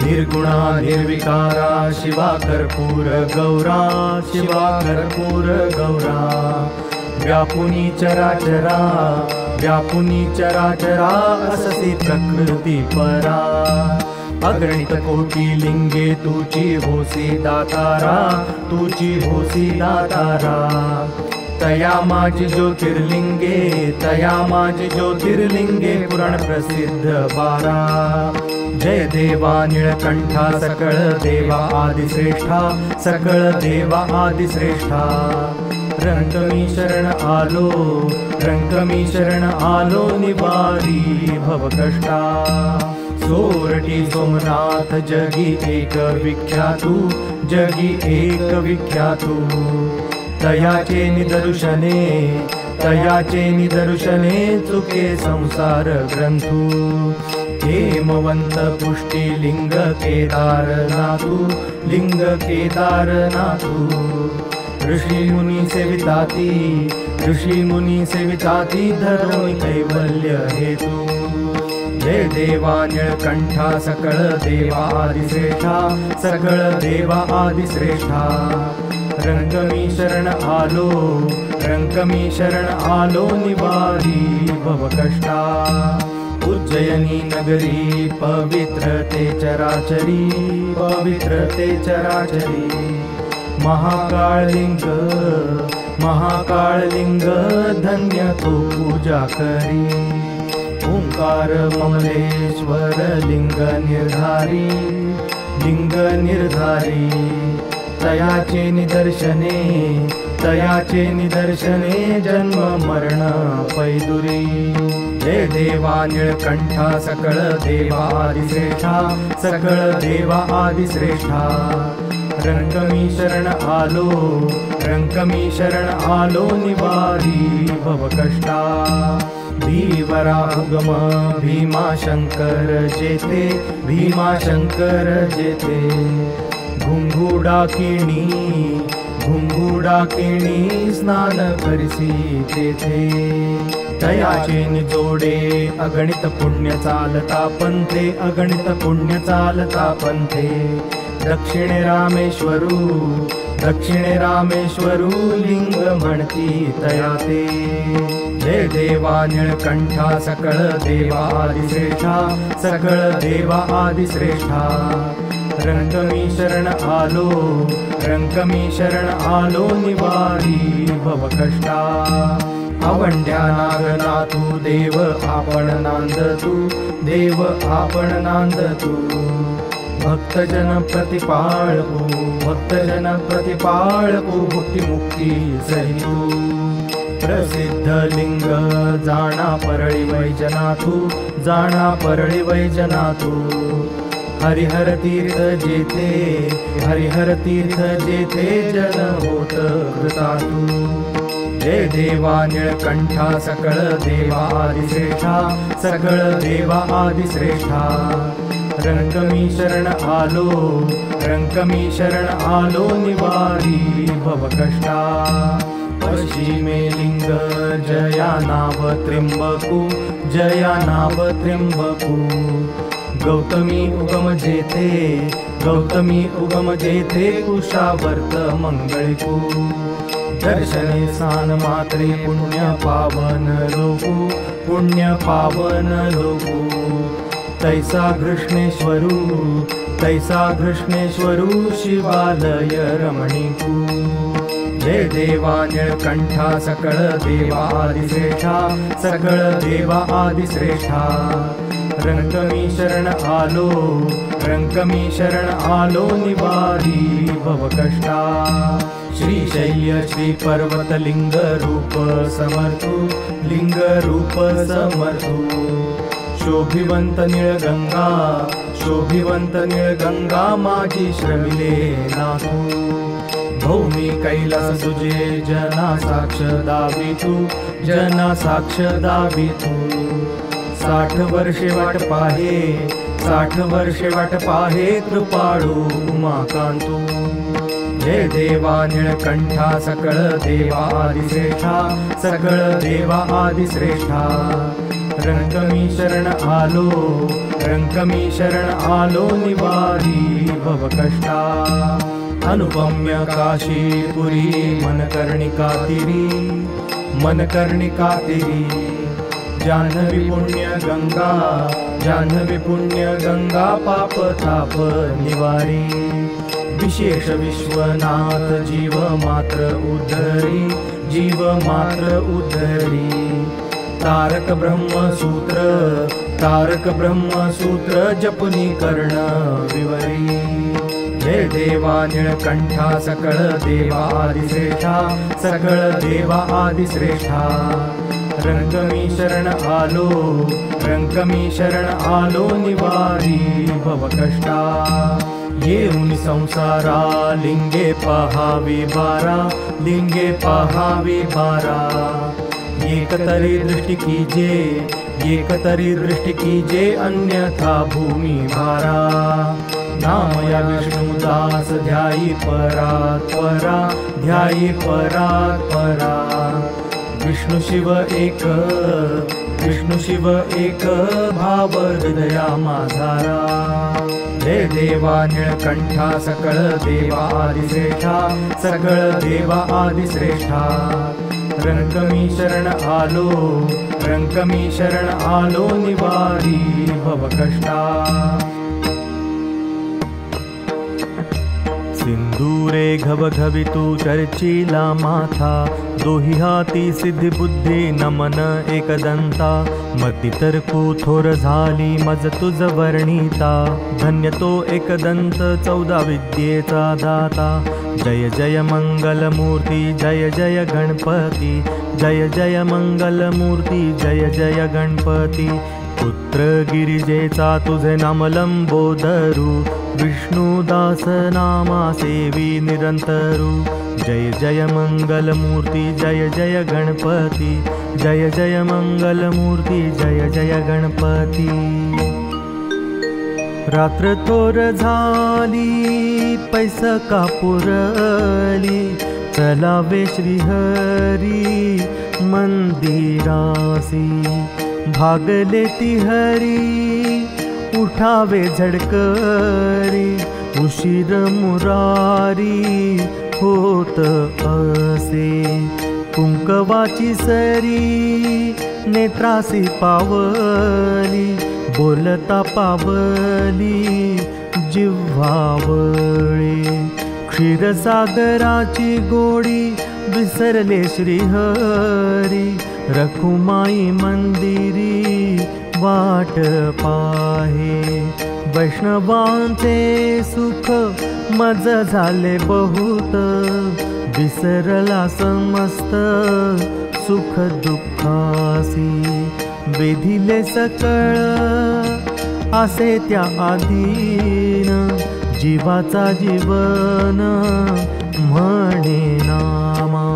निर्गुणा निर्विकारा शिवा कर्पूर गौरा, शिवा कर्पूर गौरा। व्यापुनी चराचरा, व्यापुनी चराचरा, अससी प्रकृती परा। अगणित कोटी लिंगे तुची होसी दातारा, तुची होसी दातारा। तया माझी ज्योतिर्लिंगे, तया माझी ज्योतिर्लिंगे, पुराण प्रसिद्ध 12। जय देवा निळकंठा, सकळ देवा आदिश्रेष्ठा, सकळ देवा आदिश्रेष्ठा। रंकमी शरण आलो, रंकमी शरण आलो, निवारी भवकष्टा। सोरठी सोमनाथ जगी एक विख्यातू, जगी एक विख्यातू। तयाचे निदर्शने, तयाचे निदर्शने, चुके संसार ग्रंथू। हेमवंत पुष्टी लिंग केदारनाथू, लिंग केदारनाथू। ऋषी मुनी सेविताती, ऋषी मुनी सेविताती, धरोनी कैवल्य हेतू। जय देवा निळकंठा, सकळ देवा आदिश्रेष्ठा, सकळ देवा आदिश्रेष्ठा। रंकमी शरण आलो, रंकमी शरण आलो, निवारी भवकष्टा। उज्जयिनी नगरी पवित्र ते चराचरी, पवित्र ते चराचरी। महाकाळलिंग, महाकाळलिंग, धन्य तो पूजा करी। ओंकार ममलेश्वर लिंग निर्धारी, लिंग निर्धारी। तयाचे निदर्शने, तयाचे निदर्शने, जन्म मरण पैदुरी। जय देवा निळकंठा, सकळ देवा आदिश्रेष्ठा, सकळ देवा आदिश्रेष्ठा। रंकमी शरण आलो, रंकमी शरण आलो, निवारी भवकष्टा। धीवरा उगम भीमाशंकर जेथे, भीमाशंकर जेथे। घुंगुडाकिणी, घुंगुडाकिणी, स्नान करसी तेथे। तयाचे निजोडे अगणित पुण्य चालता पंथे, अगणित पुण्य चालता पंथे। दक्षिणे रामेश्वरू, दक्षिणे रामेश्वरू, लिंग म्हणती तया ते। जय देवा निळकंठा, सकळ देवा आदिश्रेष्ठा, सकळ देवा आदिश्रेष्ठा। रंकमी शरण आलो, रंकमी शरण आलो, निवारी भवकष्टा। आवंड्या नागनाथू, देव आपण नांदतू, देव आपण नांदतू। भक्तजन प्रतिपाळू, भक्तजन प्रतिपाळू, भुक्ती मुक्ती सहितू। प्रसिद्ध लिंग जाणा परळी वैजनाथू, जाणा परळी वैजनाथू। हरिहर तीर्थ जेथे, हरिहर तीर्थ जेथे, जन होत कृतातू। जय देवा निळकंठा, सकळ देवा आदिश्रेष्ठा, सकळ देवा आदिश्रेष्ठा। रंकमी शरण आलो, रंकमी शरण आलो, निवारी भवकष्टा। पश्चिमे लिंग जया नाव त्र्यंबकू, जया नाव त्र्यंबकू। गौतमी उगम जेथे, गौतमी उगम जेथे, कुशावर्त मंगळकू। दर्शने सान मात्रे, पुण्य पावन लोकू, पुण्य पावन लोकू। तैसा घृष्णेश्वरू, तैसा घृष्णेश्वरू, शिवालय रमणीकू। जय देवा निळकंठा, सकळ देवा आदिश्रेष्ठा, सकळ देवा आदिश्रेष्ठा। रंकमी शरण आलो, रंकमी शरण आलो, निवारी भवकष्टा। श्रीशैल्य श्री पर्वत लिंग रूप समर्थू, लिंग रूप समर्थू। शोभिवंत निळगंगा, शोभिवंत निळगंगा, माझी श्रमिले नाथू। भौमी कैलास तुझे, जना साक्ष दावितू, जना साक्ष दावितू। 60 वर्षे वाट पाहे, 60 वर्षे वाट पाहे, कृपाळू उमाकांतू। जय देवा निळकंठा, सकळ देवा आदिश्रेष्ठा, सकळ देवा आदिश्रेष्ठा। रंकमी शरण आलो, रंकमी शरण आलो निवारी भवकष्टा। अनुपम्य काशीपुरी मनकर्णिका तिरी, मनकर्णिका तिरी। जान्हवी पुण्य गंगा, जान्हवी पुण्य गंगा पाप ताप निवारी। विशेष विश्वनाथ जीव मात्र उद्धरी, जीव मात्र उद्धरी। तारक ब्रह्मसूत्र, तारक ब्रह्मसूत्र जपुनी कर्ण विवरी। जय देवा नीळकंठा सकळ देवा आदिश्रेष्ठा, सकळ देवा आदिश्रेष्ठा। रंकमी शरण आलो, रंकमी शरण आलो निवारी भवकष्टा। येऊन संसारा लिंगे पहावी बारा, लिंगे पहावी बारा। एकतरी दृष्टि कीजे, एकतरी दृष्टि कीजे अन्यथा भूमि भारा। नामया विष्णुदास ध्यायी परात् परा, ध्यायी परात् परा। विष्णु शिव एक, विष्णु शिव एक भाव हृदया माझारा। जय देवा नीळकंठा सकळ देवा आदिश्रेष्ठा, सकळ देवा आदिश्रेष्ठा। रंकमी शरण आलो, रंकमी शरण आलो निवारी भवकष्टा। सिंदूरे घवघवितु चर्चिला माथा, दोही हाती सिद्धी बुद्धी नमन एकदंता। मती तरकू थोर झाली मज तुझ वर्णिता, धन्य तो एकदंत 14 विद्येचा दाता। जय जय मंगल मूर्ती, जय जय गणपती, जय जय मंगल मूर्ती, जय जय गणपती। पुत्र गिरिजेचा तुझे नाम लंबोदरू, विष्णुदास नामा सेवी निरंतरू। जय जय मंगल मूर्ती, जय जय गणपती, जय जय मंगल मूर्ती, जय जय गणपती। रात्र थोर झाली पैस कापुरली, चलावे श्रीहरी मंदिरासी। भागले ती हरी उठावे झडकरी, उशीर मुरारी होत असे। कुंकवाची सरी नेत्रासी पावली, बोलता पावली जिव्हावळी। क्षीरसागराची गोडी विसरले श्रीहरी, रखुमाई मंदिरी वाट पाहे। वैष्णवांचे सुख मज झाले बहुत, विसरला समस्त सुख दुःखासी। वेधिले सकळ आसे त्या आधीन, जीवाचा जीवन म्हणे नामा।